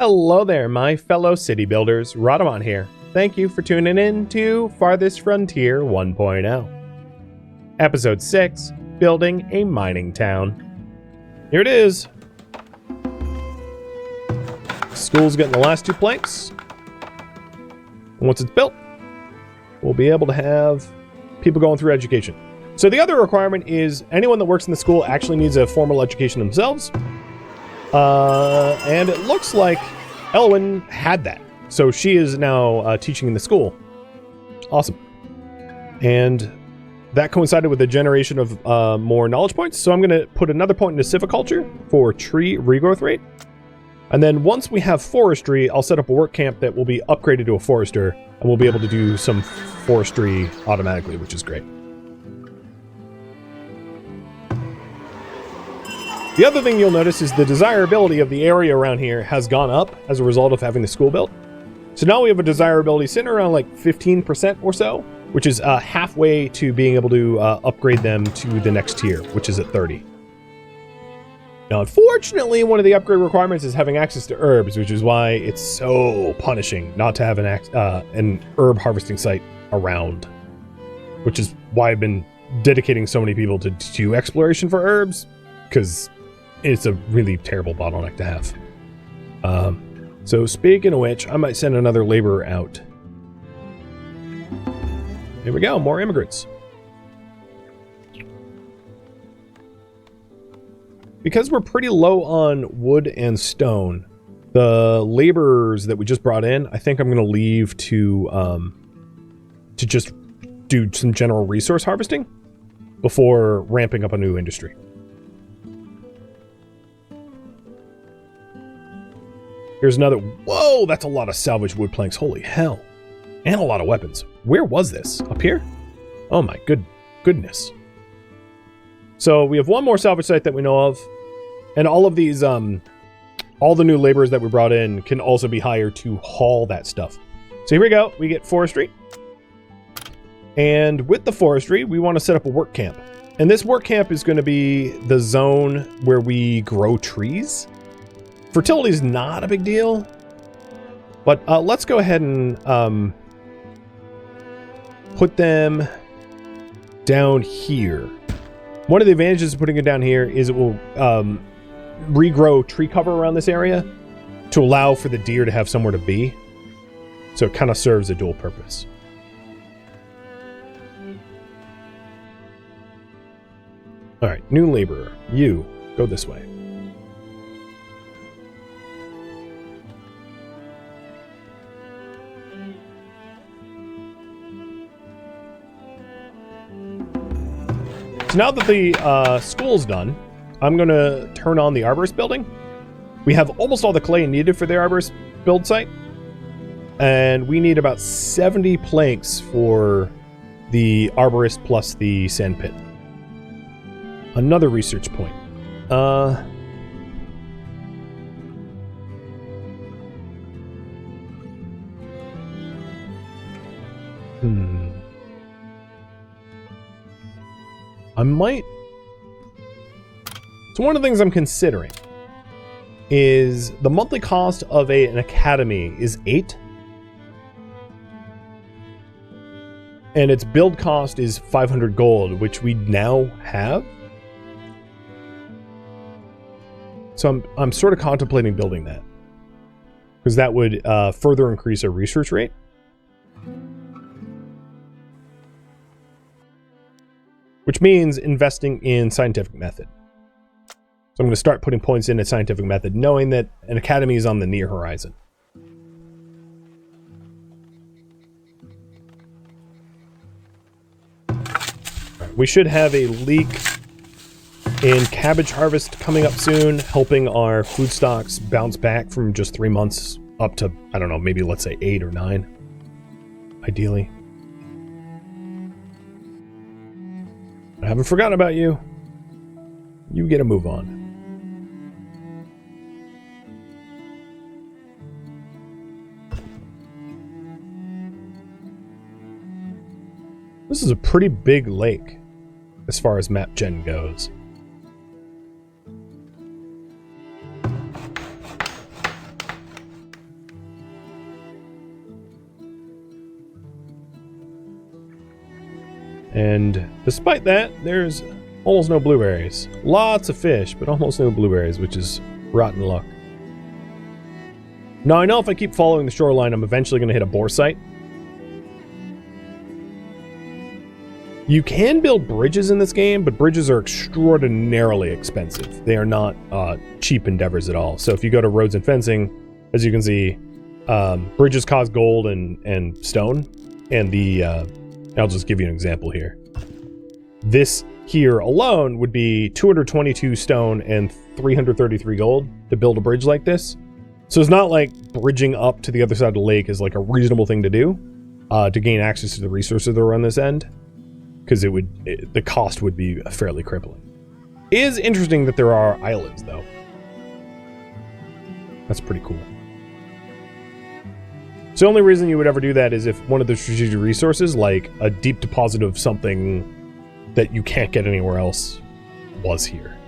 Hello there, my fellow city builders. Rhadamant here. Thank you for tuning in to Farthest Frontier 1.0. Episode 6, Building a Mining Town. Here it is. School's getting the last 2 planks. And once it's built, we'll be able to have people going through education. So the other requirement is anyone that works in the school actually needs a formal education themselves. And it looks like Elwyn had that. So she is now teaching in the school. Awesome. And that coincided with the generation of more knowledge points. So I'm going to put another point into civiculture for tree regrowth rate. And then once we have forestry, I'll set up a work camp that will be upgraded to a forester. And we'll be able to do some forestry automatically, which is great. The other thing you'll notice is the desirability of the area around here has gone up as a result of having the school built. So now we have a desirability sitting around like 15% or so, which is halfway to being able to upgrade them to the next tier, which is at 30. Now, unfortunately, one of the upgrade requirements is having access to herbs, which is why it's so punishing not to have an herb harvesting site around, which is why I've been dedicating so many people to exploration for herbs, because it's a really terrible bottleneck to have. So speaking of which, I might send another laborer out. Here we go, more immigrants. Because we're pretty low on wood and stone, the laborers that we just brought in, I think I'm going to leave to just do some general resource harvesting before ramping up a new industry. Here's another. Whoa, that's a lot of salvaged wood planks. Holy hell. And a lot of weapons. Where was this? Up here? Oh my goodness. So we have one more salvage site that we know of. And all of these, all the new laborers that we brought in can also be hired to haul that stuff. So here we go. We get forestry. And with the forestry, we want to set up a work camp. And this work camp is going to be the zone where we grow trees. Fertility is not a big deal, but let's go ahead and put them down here. One of the advantages of putting it down here is it will regrow tree cover around this area to allow for the deer to have somewhere to be. So it kind of serves a dual purpose. All right, new laborer, you go this way. So now that the school's done, I'm going to turn on the arborist building. We have almost all the clay needed for the arborist build site. And we need about 70 planks for the arborist plus the sand pit. Another research point. I might... So one of the things I'm considering is the monthly cost of an academy is 8. And its build cost is 500 gold, which we now have. So I'm sort of contemplating building that, because that would further increase our research rate. Which means investing in scientific method. So I'm going to start putting points in at scientific method, knowing that an academy is on the near horizon. We should have a leak in cabbage harvest coming up soon, helping our food stocks bounce back from just 3 months up to, I don't know, maybe let's say 8 or 9, ideally. I haven't forgotten about you. You get a move on. This is a pretty big lake as far as map gen goes. And despite that, there's almost no blueberries. Lots of fish, but almost no blueberries, which is rotten luck. Now, I know if I keep following the shoreline, I'm eventually going to hit a bore site. You can build bridges in this game, but bridges are extraordinarily expensive. They are not cheap endeavors at all. So if you go to roads and fencing, as you can see, bridges cost gold and stone. And the, I'll just give you an example here. This here alone would be 222 stone and 333 gold to build a bridge like this. So it's not like bridging up to the other side of the lake is like a reasonable thing to do to gain access to the resources that are on this end. Because the cost would be fairly crippling. It is interesting that there are islands, though. That's pretty cool. So the only reason you would ever do that is if one of the strategic resources, like a deep deposit of something that you can't get anywhere else, was here.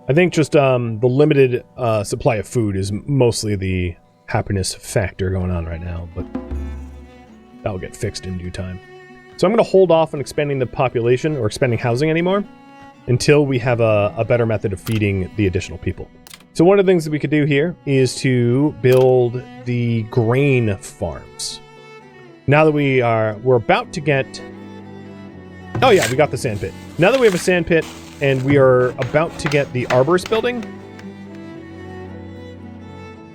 I think just the limited supply of food is mostly the happiness factor going on right now, but that'll get fixed in due time. So I'm going to hold off on expanding the population or expanding housing anymore until we have a better method of feeding the additional people. So one of the things that we could do here is to build the grain farms. Now that we're about to get... Oh yeah, we got the sand pit. Now that we have a sand pit, and we are about to get the arborist building.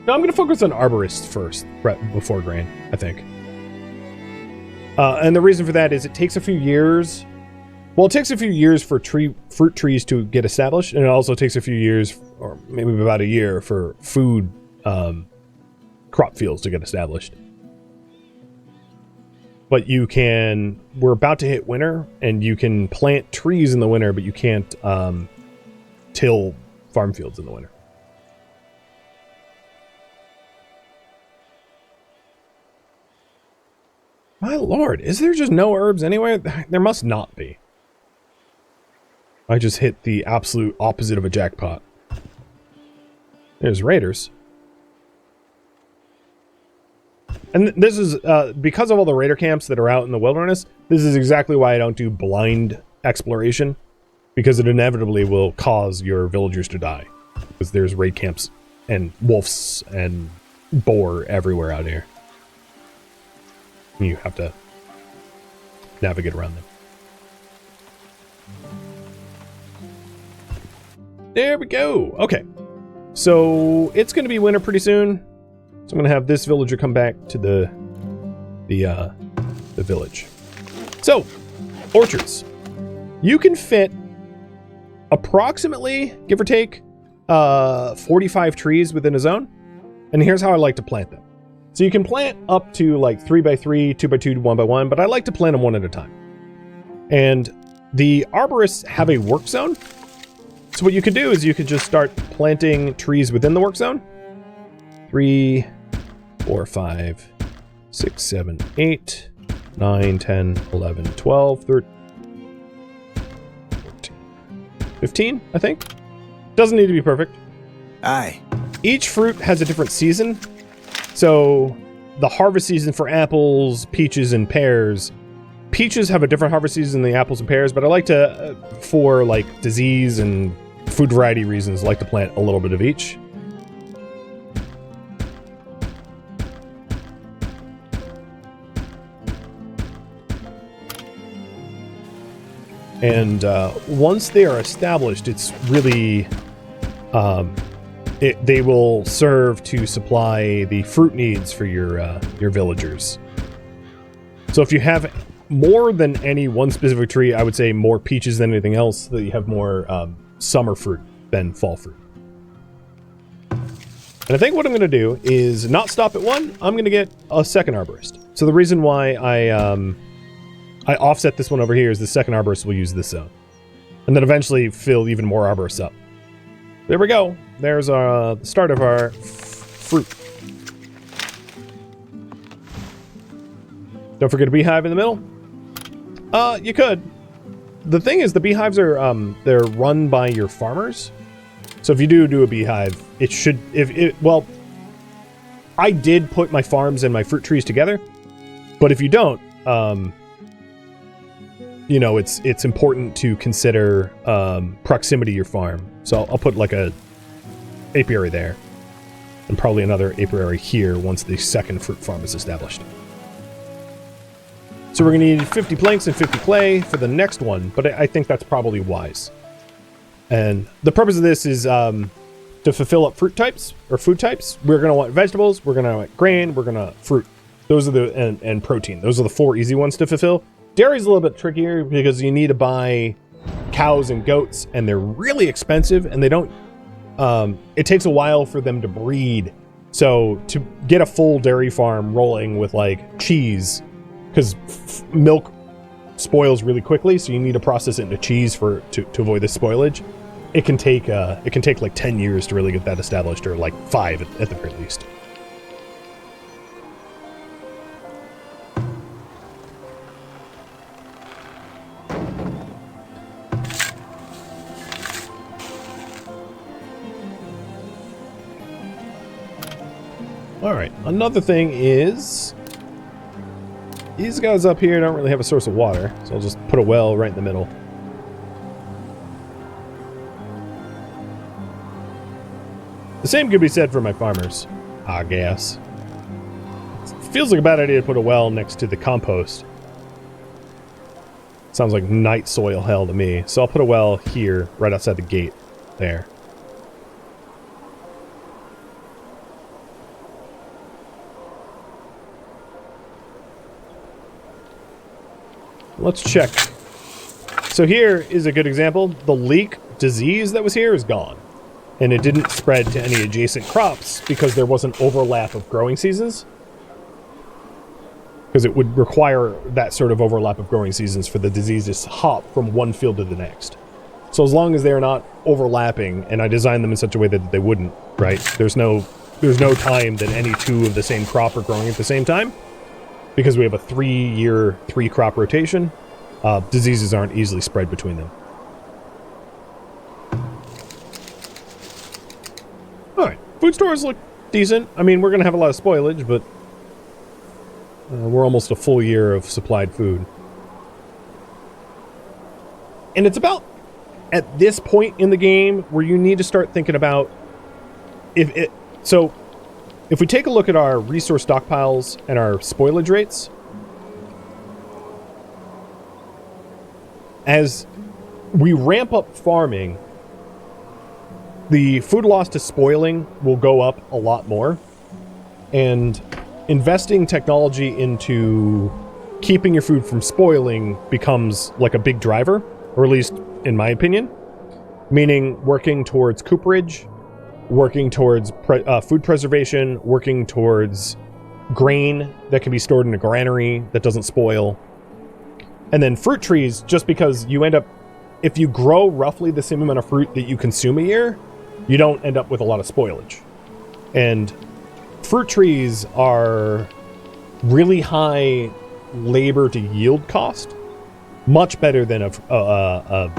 No, I'm going to focus on arborists first, before grain, I think. And the reason for that is it takes a few years. Well, it takes a few years for fruit trees to get established, and it also takes a few years, or maybe about a year, for food crop fields to get established. But we're about to hit winter, and you can plant trees in the winter, but you can't till farm fields in the winter. My lord, is there just no herbs anywhere? There must not be. I just hit the absolute opposite of a jackpot. There's raiders. And this is, because of all the raider camps that are out in the wilderness, this is exactly why I don't do blind exploration. Because it inevitably will cause your villagers to die. Because there's raid camps and wolves and boar everywhere out here. You have to navigate around them. There we go. Okay. So it's going to be winter pretty soon. So I'm going to have this villager come back to the village. So, orchards. You can fit approximately, give or take, 45 trees within a zone. And here's how I like to plant them. So you can plant up to like 3x3, 2x2, 1x1, but I like to plant them one at a time. And the arborists have a work zone. So what you could do is you could just start planting trees within the work zone. 3, 4, 5, 6, 7, 8, 9, 10, 11, 12, 13, 14, 15, I think. Doesn't need to be perfect. Aye. Each fruit has a different season. So the harvest season for apples, peaches, and pears. Peaches have a different harvest season than the apples and pears, but I like to, for like disease and food variety reasons, like to plant a little bit of each. And once they are established, it's really, they will serve to supply the fruit needs for your villagers. So if you have more than any one specific tree, I would say more peaches than anything else, that you have more summer fruit than fall fruit. And I think what I'm going to do is not stop at one. I'm going to get a second arborist. So the reason why I offset this one over here is the second arborist will use this zone. And then eventually fill even more arborists up. There we go. There's the start of our fruit. Don't forget a beehive in the middle. You could. the thing is, the beehives are they're run by your farmers. So if you do a beehive, it should well, I did put my farms and my fruit trees together, but if you don't, you know, it's important to consider proximity to your farm. So I'll put like a apiary there, and probably another apiary here once the second fruit farm is established. So we're going to need 50 planks and 50 clay for the next one, but I think that's probably wise. And the purpose of this is to fulfill up fruit types or food types. We're going to want vegetables, we're going to want grain, we're going to fruit. Those are the and protein. Those are the 4 easy ones to fulfill. Dairy's a little bit trickier because you need to buy cows and goats, and they're really expensive, and they don't. It takes a while for them to breed. So to get a full dairy farm rolling with like cheese, because milk spoils really quickly, so you need to process it into cheese to avoid the spoilage. It can take like 10 years to really get that established, or like 5 at the very least. All right, another thing is these guys up here don't really have a source of water, so I'll just put a well right in the middle. The same could be said for my farmers, I guess. It feels like a bad idea to put a well next to the compost. Sounds like night soil hell to me. So I'll put a well here, right outside the gate, there. Let's check. So here is a good example. The leek disease that was here is gone. And it didn't spread to any adjacent crops because there was an overlap of growing seasons. Because it would require that sort of overlap of growing seasons for the diseases to hop from one field to the next. So as long as they're not overlapping, and I designed them in such a way that they wouldn't, right? There's no time that any 2 of the same crop are growing at the same time. Because we have a 3-year, 3-crop rotation, diseases aren't easily spread between them. Alright, food stores look decent. I mean, we're going to have a lot of spoilage, but we're almost a full year of supplied food. And it's about at this point in the game where you need to start thinking about if we take a look at our resource stockpiles and our spoilage rates, as we ramp up farming, the food loss to spoiling will go up a lot more. And investing technology into keeping your food from spoiling becomes like a big driver, or at least in my opinion. Meaning working towards cooperage, working towards food preservation, working towards grain that can be stored in a granary that doesn't spoil. And then fruit trees, just because you end up, if you grow roughly the same amount of fruit that you consume a year, you don't end up with a lot of spoilage. And fruit trees are really high labor to yield cost, much better than a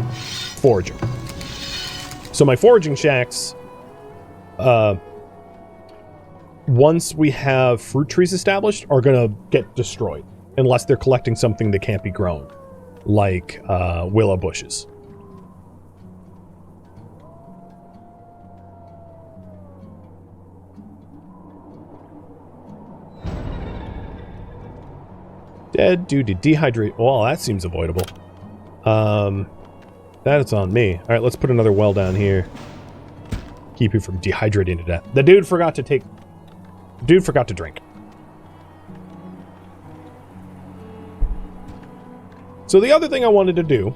forager. So my foraging shacks, once we have fruit trees established, are going to get destroyed unless they're collecting something that can't be grown, like willow bushes. Dead due to dehydrate. Well, that seems avoidable. That is on me. All right, let's put another well down here. Keep you from dehydrating to death. The dude forgot to drink. So the other thing I wanted to do,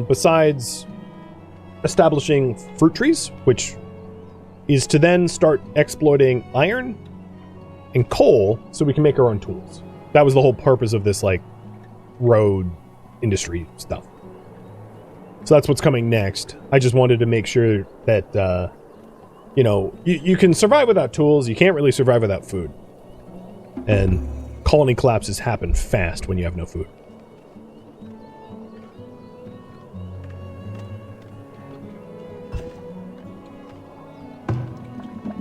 besides establishing fruit trees, which is to then start exploiting iron and coal so we can make our own tools. That was the whole purpose of this, like, road industry stuff. So that's what's coming next. I just wanted to make sure that, you know, you can survive without tools. You can't really survive without food. And colony collapses happen fast when you have no food.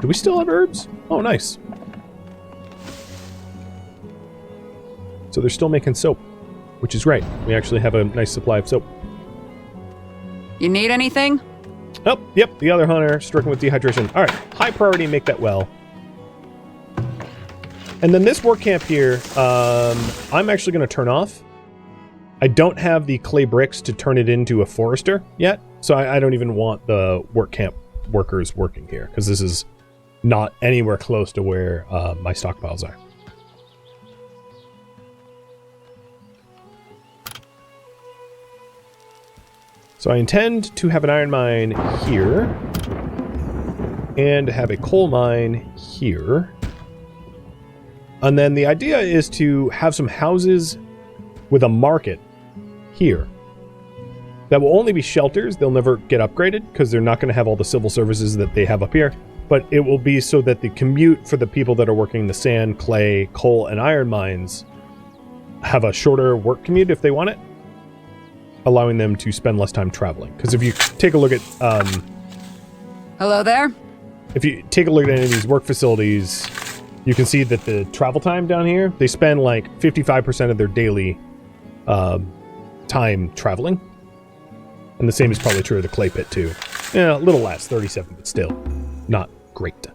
Do we still have herbs? Oh, nice. So they're still making soap, which is great. We actually have a nice supply of soap. You need anything? Oh, yep, the other hunter stricken with dehydration. All right, high priority, make that well. And then this work camp here, I'm actually going to turn off. I don't have the clay bricks to turn it into a forester yet, so I don't even want the work camp workers working here, because this is not anywhere close to where my stockpiles are. So I intend to have an iron mine here, and have a coal mine here. And then the idea is to have some houses with a market here. That will only be shelters. They'll never get upgraded because they're not going to have all the civil services that they have up here. But it will be so that the commute for the people that are working the sand, clay, coal, and iron mines have a shorter work commute if they want it, allowing them to spend less time traveling. Because if you take a look at... Hello there? If you take a look at any of these work facilities, you can see that the travel time down here, they spend like 55% of their daily time traveling. And the same is probably true of the clay pit too. Yeah, a little less, 37, but still not great.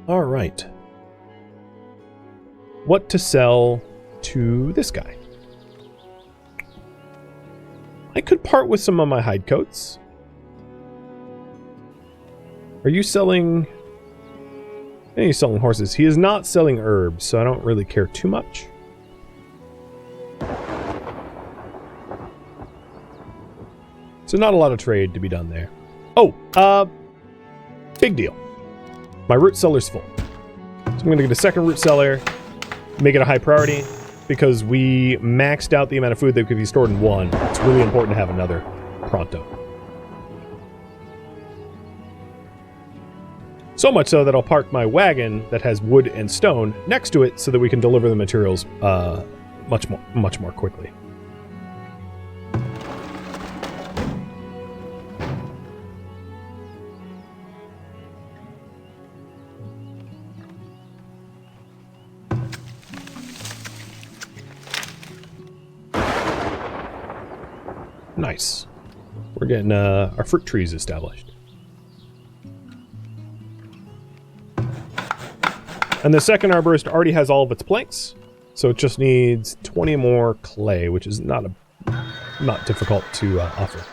All right. What to sell to this guy? I could part with some of my hide coats. Are you selling... Yeah, he's selling horses. He is not selling herbs, so I don't really care too much. So not a lot of trade to be done there. Oh, big deal. My root cellar's full. So I'm going to get a second root cellar, make it a high priority, because we maxed out the amount of food that could be stored in one. It's really important to have another pronto. So much so that I'll park my wagon that has wood and stone next to it so that we can deliver the materials much more quickly. Nice. We're getting our fruit trees established. And the second arborist already has all of its planks, so it just needs 20 more clay, which is not difficult to offer.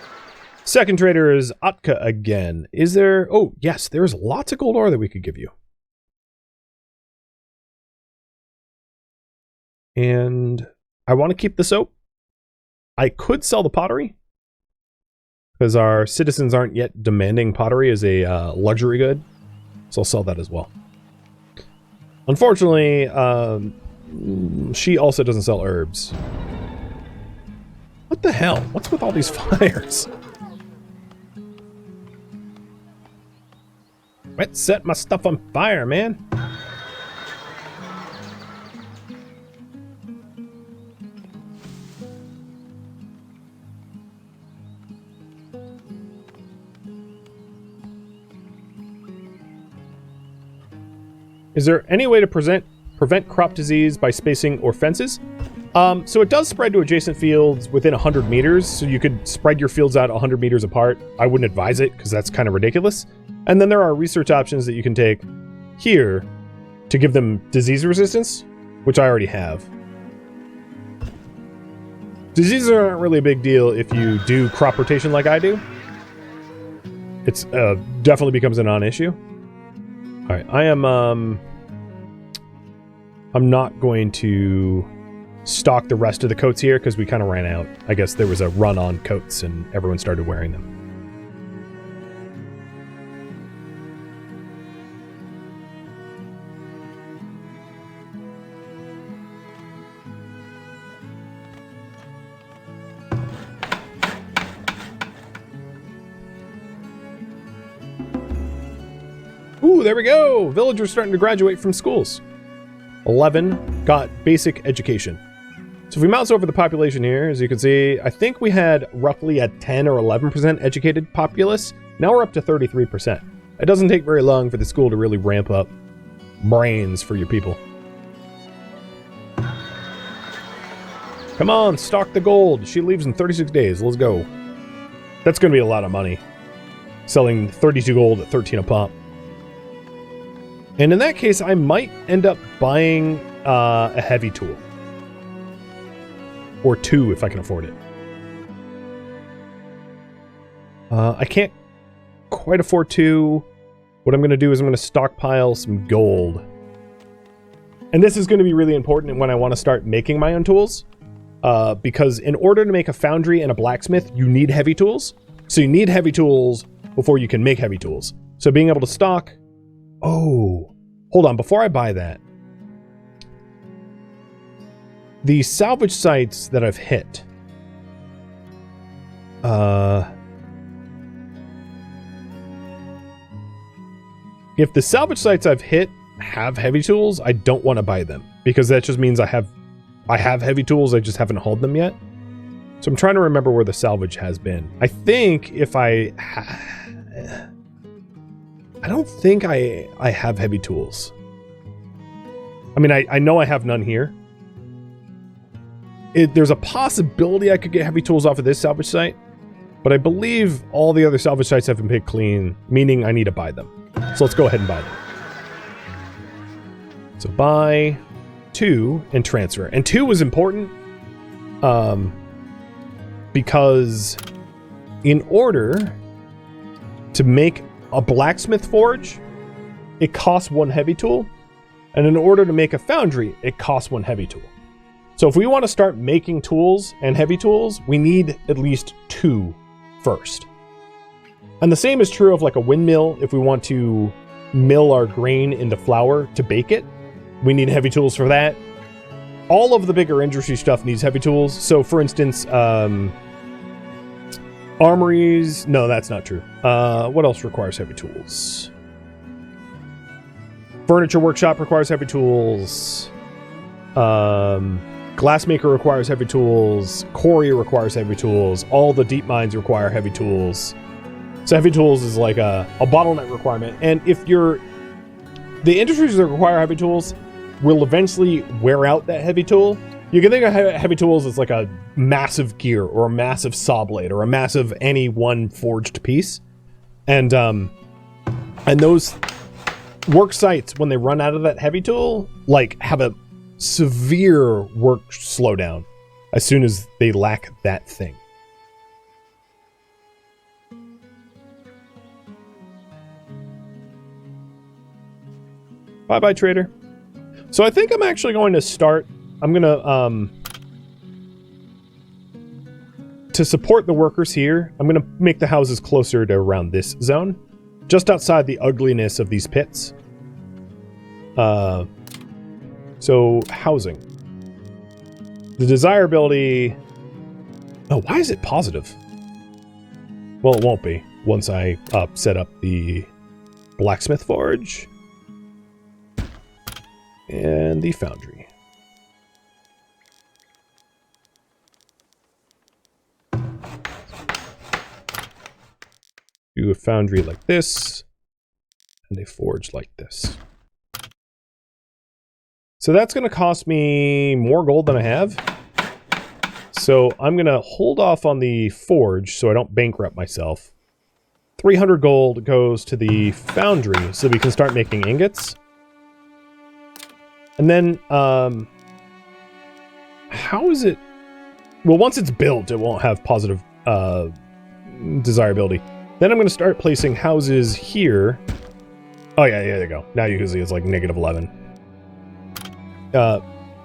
Second trader is Atka again. Is there... Oh, yes, there's lots of gold ore that we could give you. And I want to keep the soap. I could sell the pottery, because our citizens aren't yet demanding pottery as a luxury good, so I'll sell that as well. Unfortunately, she also doesn't sell herbs. What the hell? What's with all these fires? Quit set my stuff on fire, man. Is there any way to prevent crop disease by spacing or fences? So it does spread to adjacent fields within 100 meters, so you could spread your fields out 100 meters apart. I wouldn't advise it, because that's kind of ridiculous. And then there are research options that you can take here to give them disease resistance, which I already have. Diseases aren't really a big deal if you do crop rotation like I do. It's definitely becomes a non-issue. All right, I'm not going to stock the rest of the coats here because we kind of ran out. I guess there was a run on coats and everyone started wearing them. Ooh, there we go! Villagers starting to graduate from schools. 11 got basic education. So if we mouse over the population here, as you can see, I think we had roughly a 10 or 11% educated populace. Now we're up to 33%. It doesn't take very long for the school to really ramp up brains for your people. Come on, stock the gold. She leaves in 36 days. Let's go. That's going to be a lot of money. Selling 32 gold at 13 a pop. And in that case, I might end up buying a heavy tool. Or two, if I can afford it. I can't quite afford two. What I'm going to do is I'm going to stockpile some gold. And this is going to be really important when I want to start making my own tools. Because in order to make a foundry and a blacksmith, you need heavy tools. So you need heavy tools before you can make heavy tools. So being able to stock... Oh, hold on. Before I buy that, the salvage sites that I've hit... If the salvage sites I've hit have heavy tools, I don't want to buy them. Because that just means I have heavy tools, I just haven't hauled them yet. So I'm trying to remember where the salvage has been. I think if I don't think I have heavy tools. I mean, I know I have none here. There's a possibility I could get heavy tools off of this salvage site, but I believe all the other salvage sites have been picked clean, meaning I need to buy them. So let's go ahead and buy them. So buy 2 and transfer. And 2 was important because in order to make a blacksmith forge, it costs 1 heavy tool. And in order to make a foundry, it costs 1 heavy tool. So if we want to start making tools and heavy tools, we need at least 2 first. And the same is true of like a windmill. If we want to mill our grain into flour to bake it, we need heavy tools for that. All of the bigger industry stuff needs heavy tools. So for instance, armories, no, that's not true. What else requires heavy tools? Furniture workshop requires heavy tools. Glassmaker requires heavy tools. Quarry requires heavy tools. All the deep mines require heavy tools. So heavy tools is like a bottleneck requirement. And if the industries that require heavy tools will eventually wear out that heavy tool. You can think of heavy tools as like a massive gear or a massive saw blade or a massive any one forged piece. And those work sites, when they run out of that heavy tool, like have a severe work slowdown as soon as they lack that thing. Bye-bye, trader. So I think I'm actually going to start... I'm going to support the workers here, I'm going to make the houses closer to around this zone. Just outside the ugliness of these pits. So, housing. The desirability... Oh, why is it positive? Well, it won't be once I set up the blacksmith forge. And the foundry. Do a foundry like this, and a forge like this. So that's going to cost me more gold than I have. So I'm going to hold off on the forge so I don't bankrupt myself. 300 gold goes to the foundry so we can start making ingots. And then, how is it? Well, once it's built, it won't have positive desirability. Then I'm going to start placing houses here. Oh, yeah, there you go. Now you can see it's like -11.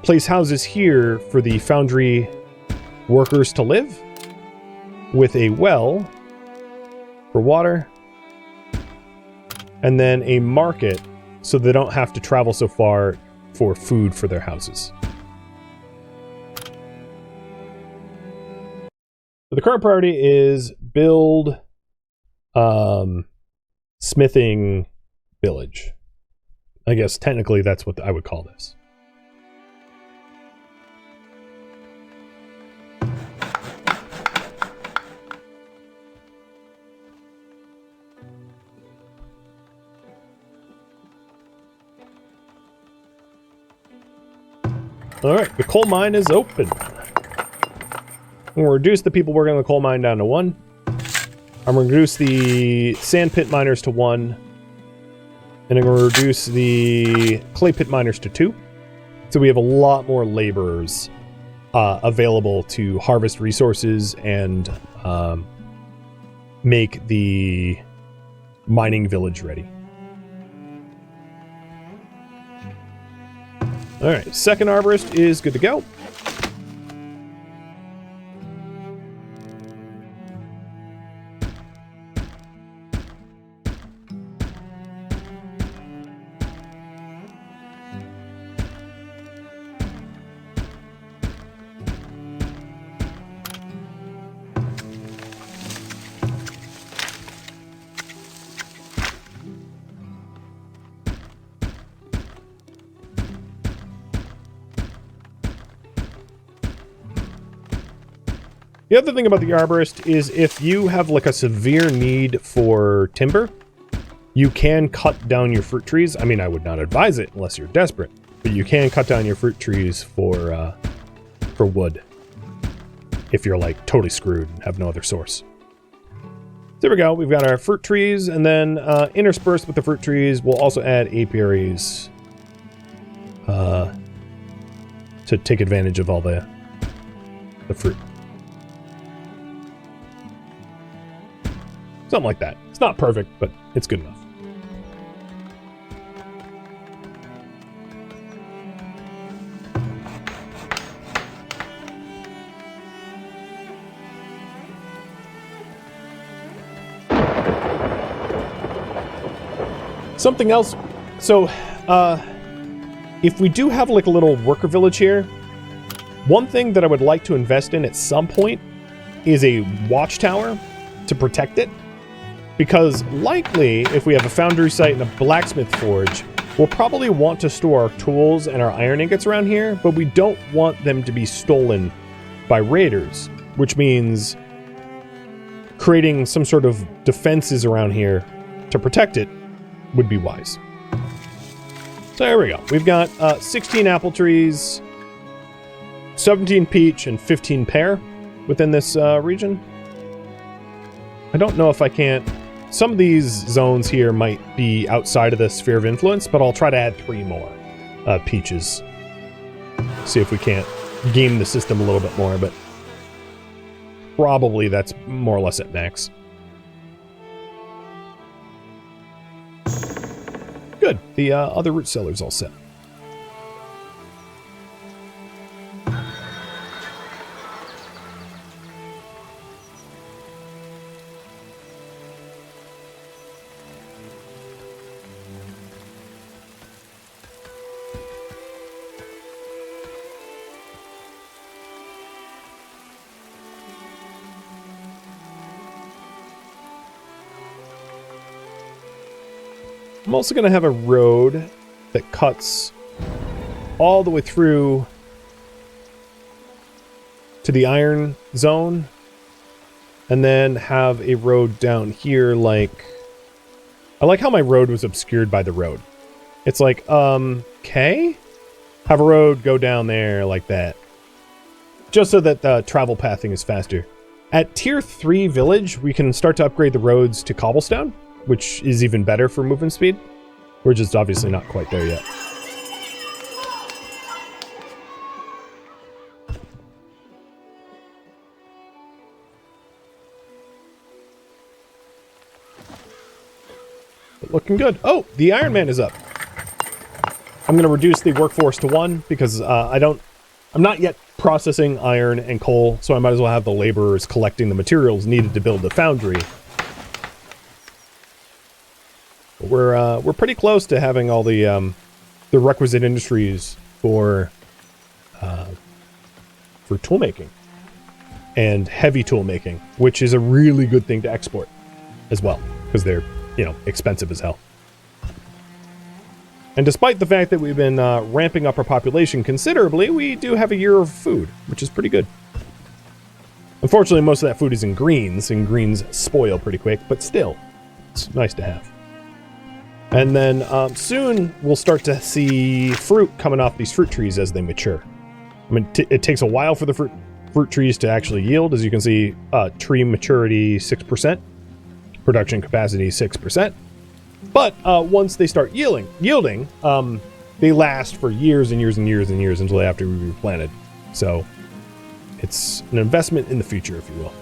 Place houses here for the foundry workers to live with a well for water. And then a market so they don't have to travel so far for food for their houses. So the current priority is build smithing village. I guess technically that's what I would call this. All right, the coal mine is open. We'll reduce the people working on the coal mine down to 1. I'm going to reduce the sand pit miners to 1. And I'm going to reduce the clay pit miners to 2. So we have a lot more laborers available to harvest resources and make the mining village ready. Alright, second arborist is good to go. The other thing about the arborist is if you have like a severe need for timber, you can cut down your fruit trees. I mean, I would not advise it unless you're desperate, but you can cut down your fruit trees for wood if you're like totally screwed and have no other source. There we go. We've got our fruit trees, and then interspersed with the fruit trees, we'll also add apiaries to take advantage of all the fruit. Something like that. It's not perfect, but it's good enough. Something else. So, if we do have like a little worker village here, one thing that I would like to invest in at some point is a watchtower to protect it. Because likely, if we have a foundry site and a blacksmith forge, we'll probably want to store our tools and our iron ingots around here, but we don't want them to be stolen by raiders, which means creating some sort of defenses around here to protect it would be wise. So there we go. We've got 16 apple trees, 17 peach, and 15 pear within this region. I don't know if I can't... Some of these zones here might be outside of the sphere of influence, but I'll try to add 3 more peaches. See if we can't game the system a little bit more, but probably that's more or less at max. Good. The other root cellar's all set. I'm also going to have a road that cuts all the way through to the iron zone, and then have a road down here like... I like how my road was obscured by the road. It's like, okay? Have a road go down there like that. Just so that the travel pathing is faster. At Tier 3 Village, we can start to upgrade the roads to cobblestone, which is even better for movement speed. We're just obviously not quite there yet. But looking good. Oh, the Iron Man is up. I'm going to reduce the workforce to 1 because I'm not yet processing iron and coal, so I might as well have the laborers collecting the materials needed to build the foundry. We're pretty close to having all the requisite industries for tool making and heavy tool making, which is a really good thing to export as well because they're, you know, expensive as hell. And despite the fact that we've been ramping up our population considerably, we do have a year of food, which is pretty good. Unfortunately, most of that food is in greens, and greens spoil pretty quick, but still, it's nice to have. And then soon we'll start to see fruit coming off these fruit trees as they mature. I mean, it takes a while for the fruit trees to actually yield. As you can see, tree maturity 6%, production capacity 6%. But once they start yielding, they last for years and years and years and years until they have to be replanted. So it's an investment in the future, if you will.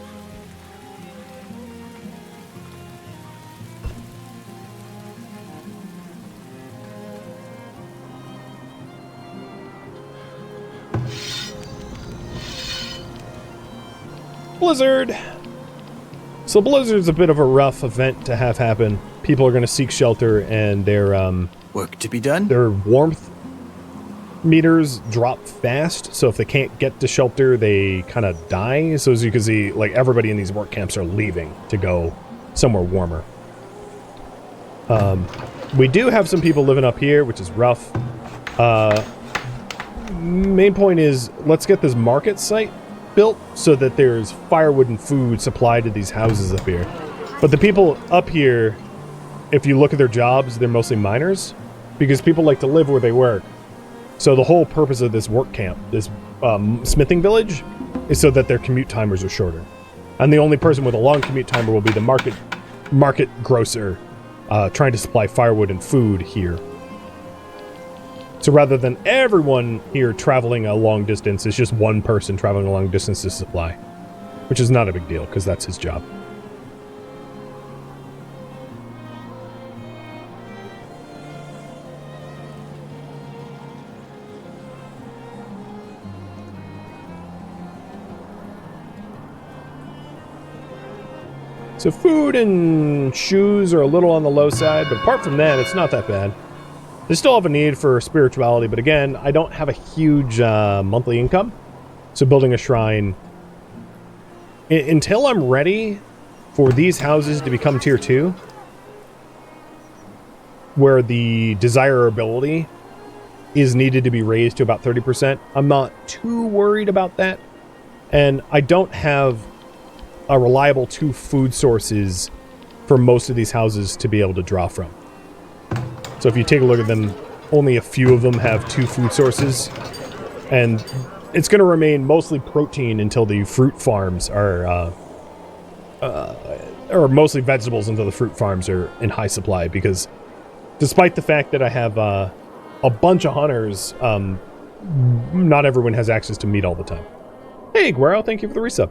Blizzard. So Blizzard's a bit of a rough event to have happen. People are going to seek shelter, and their work to be done. Their warmth meters drop fast, so if they can't get to shelter, they kind of die. So as you can see, like, everybody in these work camps are leaving to go somewhere warmer. We do have some people living up here, which is rough. Main point is, let's get this market site built so that there's firewood and food supplied to these houses up here. But the people up here, if you look at their jobs, they're mostly miners, because people like to live where they work. So the whole purpose of this work camp, this smithing village, is so that their commute timers are shorter. And the only person with a long commute timer will be the market grocer trying to supply firewood and food here. So rather than everyone here traveling a long distance, it's just one person traveling a long distance to supply, which is not a big deal because that's his job. So food and shoes are a little on the low side, but apart from that, it's not that bad. They still have a need for spirituality, but again, I don't have a huge monthly income. So building a shrine, until I'm ready for these houses to become tier 2, where the desirability is needed to be raised to about 30%, I'm not too worried about that. And I don't have a reliable 2 food sources for most of these houses to be able to draw from. So if you take a look at them, only a few of them have 2 food sources, and it's going to remain mostly protein until the fruit farms are, or mostly vegetables until the fruit farms are in high supply, because despite the fact that I have a bunch of hunters, not everyone has access to meat all the time. Hey, Guero, thank you for the resub.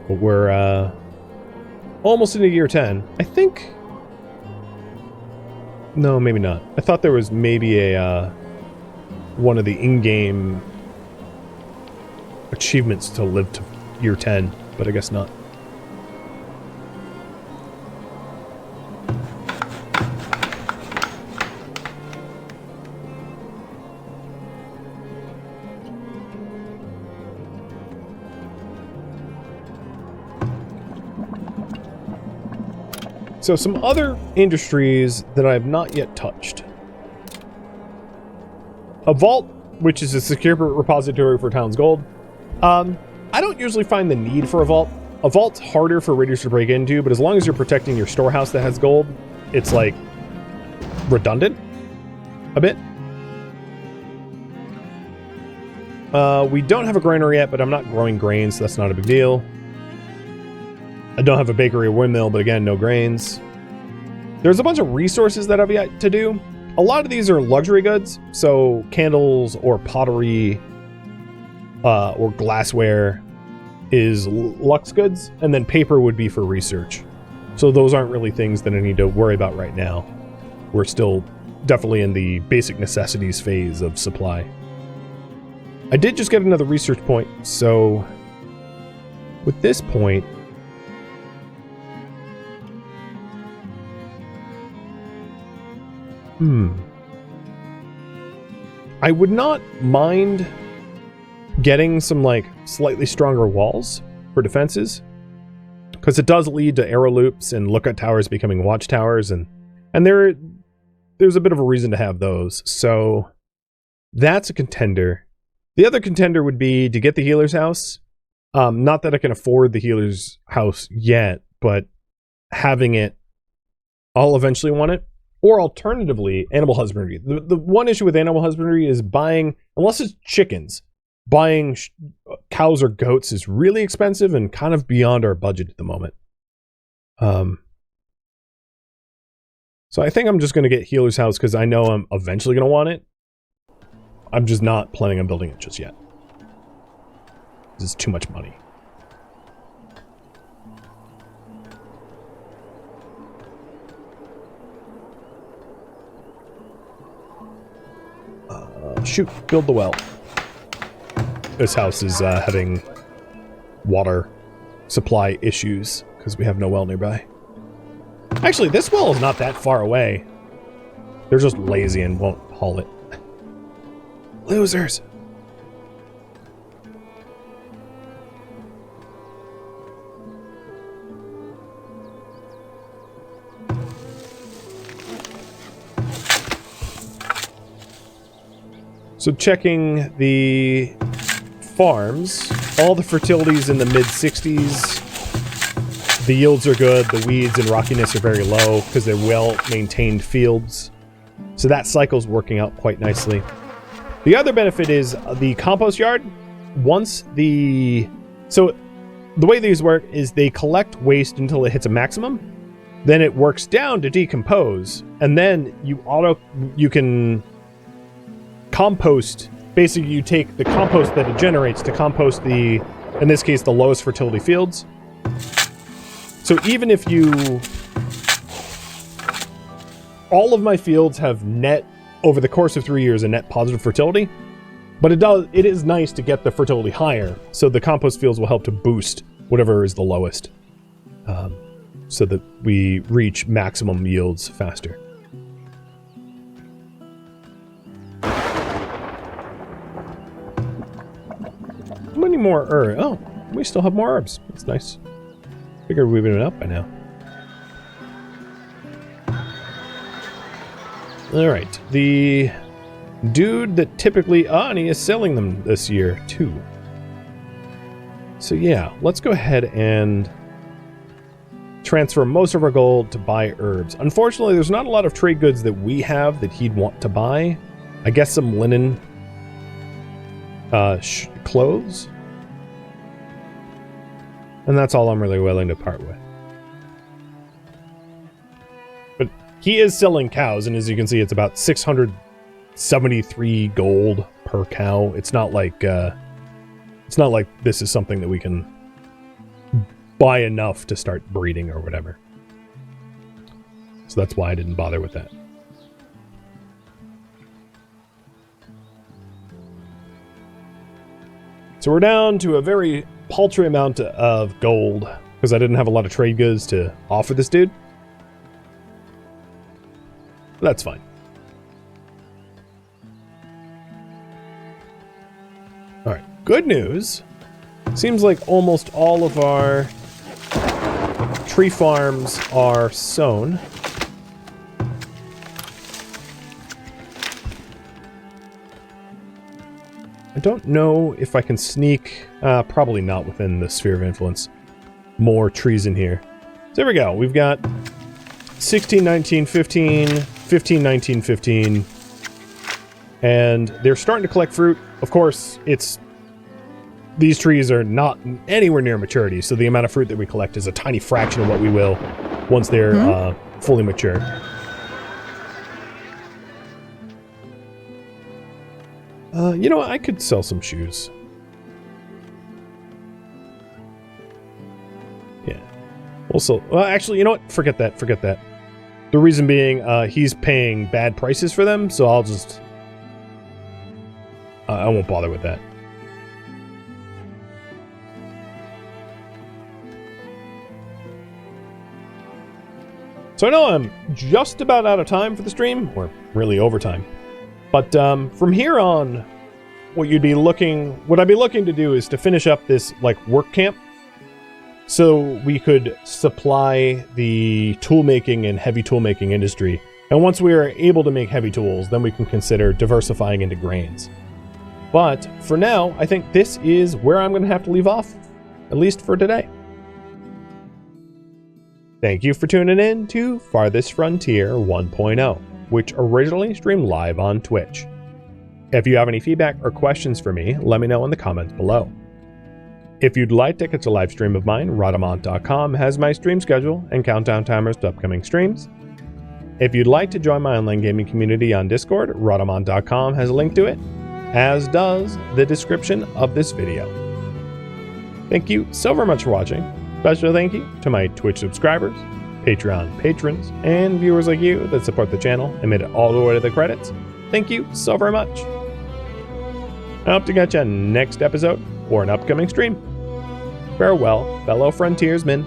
But we're almost into year 10. I think... No, maybe not. I thought there was maybe a one of the in-game achievements to live to year 10, but I guess not. So some other industries that I have not yet touched. A vault, which is a secure repository for town's gold. I don't usually find the need for a vault. A vault's harder for raiders to break into, but as long as you're protecting your storehouse that has gold, it's like redundant a bit. We don't have a granary yet, but I'm not growing grain, so that's not a big deal. I don't have a bakery or windmill, but again, no grains. There's a bunch of resources that I've yet to do. A lot of these are luxury goods, so candles or pottery or glassware is lux goods, and then paper would be for research. So those aren't really things that I need to worry about right now. We're still definitely in the basic necessities phase of supply. I did just get another research point, so with this point, I would not mind getting some, like, slightly stronger walls for defenses, because it does lead to arrow loops and lookout towers becoming watchtowers, and there's a bit of a reason to have those. So that's a contender. The other contender would be to get the healer's house. Not that I can afford the healer's house yet, but having it, I'll eventually want it. Or alternatively, animal husbandry. The one issue with animal husbandry is buying, unless it's chickens, buying cows or goats is really expensive and kind of beyond our budget at the moment. So I think I'm just going to get Healer's House because I know I'm eventually going to want it. I'm just not planning on building it just yet. This is too much money. Shoot, build the well. This house is having water supply issues because we have no well nearby. Actually, this well is not that far away. They're just lazy and won't haul it. Losers. So checking the farms, all the fertility's in the mid-60s. The yields are good, the weeds and rockiness are very low because they're well-maintained fields. So that cycle's working out quite nicely. The other benefit is the compost yard. So the way these work is they collect waste until it hits a maximum. Then it works down to decompose. And then you can compost. Basically, you take the compost that it generates to compost in this case, the lowest fertility fields. So even if all of my fields have net, over the course of 3 years, a net positive fertility, but it is nice to get the fertility higher, so the compost fields will help to boost whatever is the lowest, so that we reach maximum yields faster. How many more herbs? Oh, we still have more herbs. That's nice. Figured we've been up by now. Alright, the dude that typically... and he is selling them this year, too. So yeah, let's go ahead and transfer most of our gold to buy herbs. Unfortunately, there's not a lot of trade goods that we have that he'd want to buy. I guess some linen... clothes? And that's all I'm really willing to part with. But he is selling cows, and as you can see, it's about 673 gold per cow. It's not like this is something that we can buy enough to start breeding or whatever. So that's why I didn't bother with that. So we're down to a very paltry amount of gold because I didn't have a lot of trade goods to offer this dude. That's fine. Alright, good news. Seems like almost all of our tree farms are sown. I don't know if I can sneak, probably not within the sphere of influence, more trees in here. So there we go. We've got 16, 19, 15, 15, 19, 15. And they're starting to collect fruit. Of course, these trees are not anywhere near maturity, so the amount of fruit that we collect is a tiny fraction of what we will once they're fully mature. You know what? I could sell some shoes. Yeah. Also, well, actually, you know what? Forget that. Forget that. The reason being, he's paying bad prices for them, so I'll just... I won't bother with that. So I know I'm just about out of time for the stream, or really overtime. But from here on, what I'd be looking to do is to finish up this work camp, so we could supply the toolmaking and heavy toolmaking industry. And once we are able to make heavy tools, then we can consider diversifying into grains. But for now, I think this is where I'm going to have to leave off, at least for today. Thank you for tuning in to Farthest Frontier 1.0, which originally streamed live on Twitch. If you have any feedback or questions for me, let me know in the comments below. If you'd like to catch a live stream of mine, Rhadamant.com has my stream schedule and countdown timers to upcoming streams. If you'd like to join my online gaming community on Discord, Rhadamant.com has a link to it, as does the description of this video. Thank you so very much for watching. Special thank you to my Twitch subscribers, Patreon patrons, and viewers like you that support the channel and made it all the way to the credits. Thank you so very much. I hope to catch you next episode or an upcoming stream. Farewell, fellow frontiersmen.